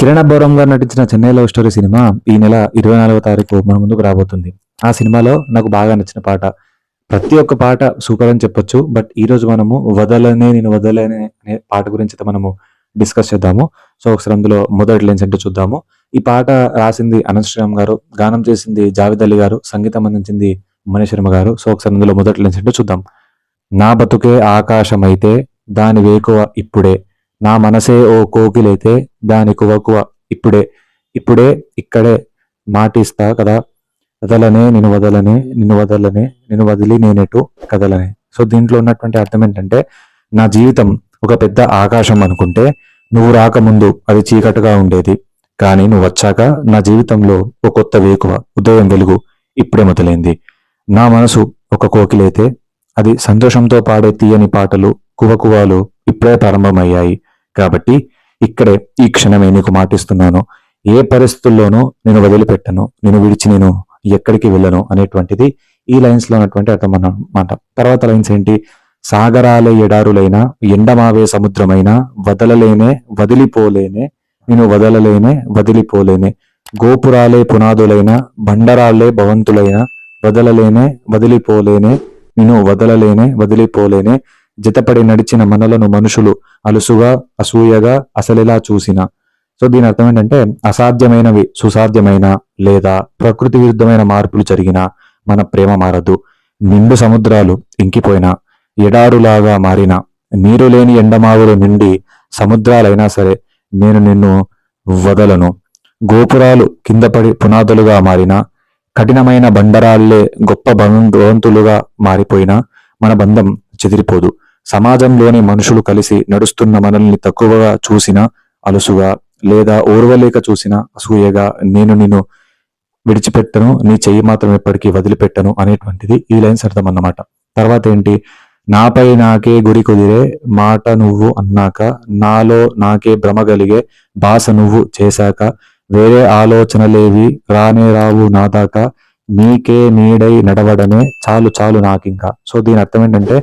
కిరణ్ అబ్బవరం గారు నటించిన Chennai love story cinema ఈ నెల 24వ తారీఖు మన ముందుకు రాబోతుంది. ఆ సినిమాలో నాకు బాగా నచ్చిన పాట, ప్రతి ఒక్క పాట సూపర్ అని చెప్పొచ్చు. బట్ ఈ రోజు మనము వదలనే నేను వదలనే అనే పాట గురించి అయితే మనము డిస్కస్ చేద్దాము. సో ఒకసారి అందులో మొదటి లైన్స్ ఏంటో చూద్దాము. ఈ పాట రాసింది అనంత్ శ్రీరామ్ గారు, గానం చేసింది జావేద్ అలీ గారు, సంగీతం అందించింది మణి శర్మ గారు. సో ఒకసారి అందులో మొదటి లైన్స్ ఏంటో చూద్దాం. నా బతుకే ఆకాశమైతే దాని వేకువ ఇప్పుడే, నా మనసే ఓ కోకిలైతే దాని కువకువ ఇప్పుడే, ఇప్పుడే ఇక్కడే మాటిస్తా కదా, వదలనే నిన్ను వదలనే నిన్ను వదలనే నిన్ను వదిలి నేనెటు కదలనే. సో దీంట్లో ఉన్నటువంటి అర్థం ఏంటంటే, నా జీవితం ఒక పెద్ద ఆకాశం అనుకుంటే నువ్వు రాకముందు అది చీకటిగా ఉండేది, కానీ నువ్వు వచ్చాక నా జీవితంలో ఒక కొత్త వేకువ, ఉదయం వెలుగు ఇప్పుడే మొదలైంది. నా మనసు ఒక కోకిలైతే అది సంతోషంతో పాడే తీయని పాటలు, కువకువాలు ఇప్పుడే ప్రారంభమయ్యాయి. కాబట్టి ఇక్కడే ఈ క్షణమే నీకు మాటిస్తున్నాను, ఏ పరిస్థితుల్లోనూ నేను వదిలిపెట్టను, నేను విడిచి నేను ఎక్కడికి వెళ్ళను అనేటువంటిది ఈ లైన్స్ లో ఉన్నటువంటి అర్థం అన్నమాట. తర్వాత లైన్స్ ఏంటి? సాగరాలే ఎడారులైనా ఎండమావే సముద్రమైనా వదలలేనే వదిలిపోలేనే నేను వదలలేనే వదిలిపోలేనే, గోపురాలే పునాదులైన బండరాళ్లే భవంతులైన వదలలేనే వదిలిపోలేనే నేను వదలలేనే వదిలిపోలేనే, జతపడి నడిచిన మనలను మనుషులు అలుసుగా అసూయగా అసలెలా చూసిన. సో దీని అర్థం ఏంటంటే, అసాధ్యమైనవి సుసాధ్యమైన లేదా ప్రకృతి విరుద్ధమైన మార్పులు జరిగినా మన ప్రేమ మారదు. నిండు సముద్రాలు ఇంకిపోయినా, ఎడారులాగా మారిన, నీరు లేని ఎండమావులు నిండి సముద్రాలైనా సరే నేను నిన్ను వదలను. గోపురాలు కింద పడి పునాదులుగా మారిన, కఠినమైన బండరాళ్లే గొప్ప భవంతులుగా మారిపోయినా మన బంధం చెదిరిపోదు. సమాజంలోని మనుషులు కలిసి నడుస్తున్న మనల్ని తక్కువగా చూసిన అలుసుగా లేదా ఓర్వలేక చూసిన అసూయగా నేను నిన్ను విడిచిపెట్టను, నీ చెయ్యి మాత్రం ఎప్పటికీ వదిలిపెట్టను అనేటువంటిది ఈ లైన్స్ అర్థం అన్నమాట. తర్వాత ఏంటి? నాపై నాకే గురి కుదిరే మాట నువ్వు అన్నాక, నాలో నాకే భ్రమ కలిగే భాష నువ్వు చేశాక, వేరే ఆలోచనలేవి రానే రావు నా దాకా, నీకే నీడై నడవడమే చాలు చాలు నాకింకా. సో దీని అర్థం ఏంటంటే,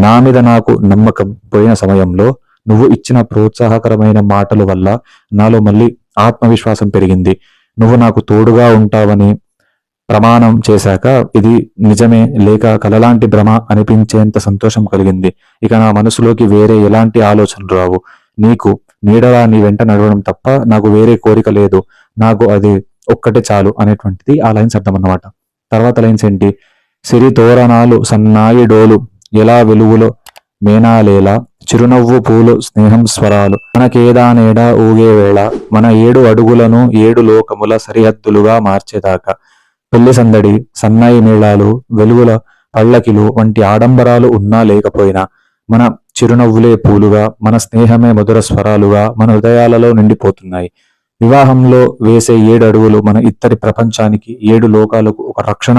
నా మీద నాకు నమ్మకం పోయిన సమయంలో నువ్వు ఇచ్చిన ప్రోత్సాహకరమైన మాటల వల్ల నాలో మళ్ళీ ఆత్మవిశ్వాసం పెరిగింది. నువ్వు నాకు తోడుగా ఉంటావని ప్రమాణం చేశాక ఇది నిజమే లేక కలలాంటి భ్రమ అనిపించేంత సంతోషం కలిగింది. ఇక నా మనసులోకి వేరే ఎలాంటి ఆలోచనలు రావు. నీకు నీడలా నీ వెంట నడవడం తప్ప నాకు వేరే కోరిక లేదు, నాకు అది ఒక్కటే చాలు అనేటువంటిది ఆ లైన్స్ అర్థం అన్నమాట. తర్వాత లైన్స్ ఏంటి? సిరి తోరణాలు సన్నాయి డోలు ఎలా వెలుగులో మేనాలేలా, చిరునవ్వు పూలు స్నేహం స్వరాలు మనకేదానేడా ఊగే వేళ, మన 7 అడుగులను 7 లోకముల సరిహద్దులుగా మార్చేదాకా, పెళ్లి సందడి సన్నాయి మేళాలు వెలుగుల పళ్ళకిలు వంటి ఆడంబరాలు ఉన్నా లేకపోయినా మన చిరునవ్వులే పూలుగా, మన స్నేహమే మధుర స్వరాలుగా మన హృదయాలలో నిండిపోతున్నాయి. వివాహంలో వేసే 7 అడుగులు మన ఇద్దరి ప్రపంచానికి 7 లోకాలకు ఒక రక్షణ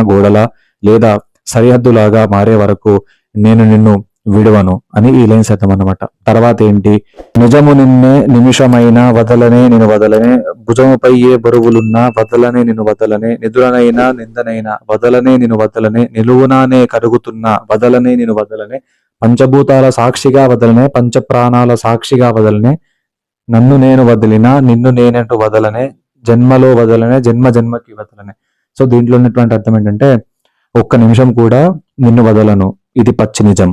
గోడలా లేదా సరిహద్దులాగా మారే వరకు నేను నిన్ను విడవను అని ఈ లైన్స్ అర్థం అన్నమాట. తర్వాత ఏంటి? నిజము నిన్నే నిమిషమైనా వదలనే నేను వదలనే, భుజముపై ఏ బరువులున్నా వదలనే నేను వదలనే, నిదురనైనా నిందనైనా వదలనే నేను వదలనే, నిలువునానే కరుగుతున్నా వదలనే నేను వదలనే, పంచభూతాల సాక్షిగా వదలనే పంచప్రాణాల సాక్షిగా వదలనే, నన్ను నేను వదిలినా నిన్ను నేనంటూ వదలనే, జన్మలో వదలనే జన్మ జన్మకి వదలనే. సో దీంట్లో ఉన్నటువంటి అర్థం ఏంటంటే, ఒక్క నిమిషం కూడా నిన్ను వదలను, ఇది పచ్చి నిజం.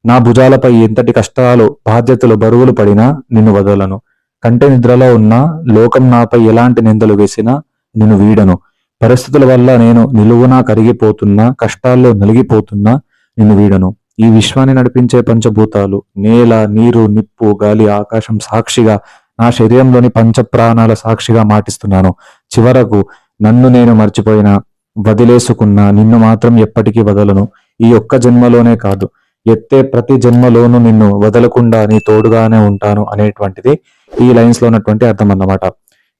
నా భుజాలపై ఎంతటి కష్టాలు బాధ్యతలు బరువులు పడినా నిన్ను వదలను. కంటి నిద్రలో ఉన్నా లోకం నాపై ఎలాంటి నిందలు వేసినా నిన్ను వీడను. పరిస్థితుల వల్ల నేను నిలువునా కరిగిపోతున్నా, కష్టాల్లో నలిగిపోతున్నా నిన్ను వీడను. ఈ విశ్వాన్ని నడిపించే పంచభూతాలు నేల నీరు నిప్పు గాలి ఆకాశం సాక్షిగా, నా శరీరంలోని పంచప్రాణాల సాక్షిగా మాటిస్తున్నాను. చివరకు నన్ను నేను మర్చిపోయినా వదిలేసుకున్నా నిన్ను మాత్రం ఎప్పటికీ వదలను. ఈ ఒక్క జన్మలోనే కాదు, ఎత్తే ప్రతి జన్మలోనూ నిన్ను వదలకుండా నీ తోడుగానే ఉంటాను అనేటువంటిది ఈ లైన్స్ లో ఉన్నటువంటి అర్థం అన్నమాట.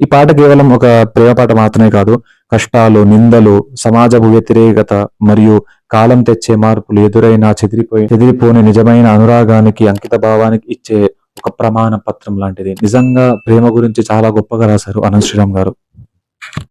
ఈ పాట కేవలం ఒక ప్రేమ పాట మాత్రమే కాదు, కష్టాలు నిందలు సమాజపు వ్యతిరేకత మరియు కాలం తెచ్చే మార్పులు ఎదురైనా చెదిరిపోని నిజమైన అనురాగానికి అంకిత భావానికి ఇచ్చే ఒక ప్రమాణ పత్రం లాంటిది. నిజంగా ప్రేమ గురించి చాలా గొప్పగా రాశారు అనంత్ శ్రీరామ్ గారు.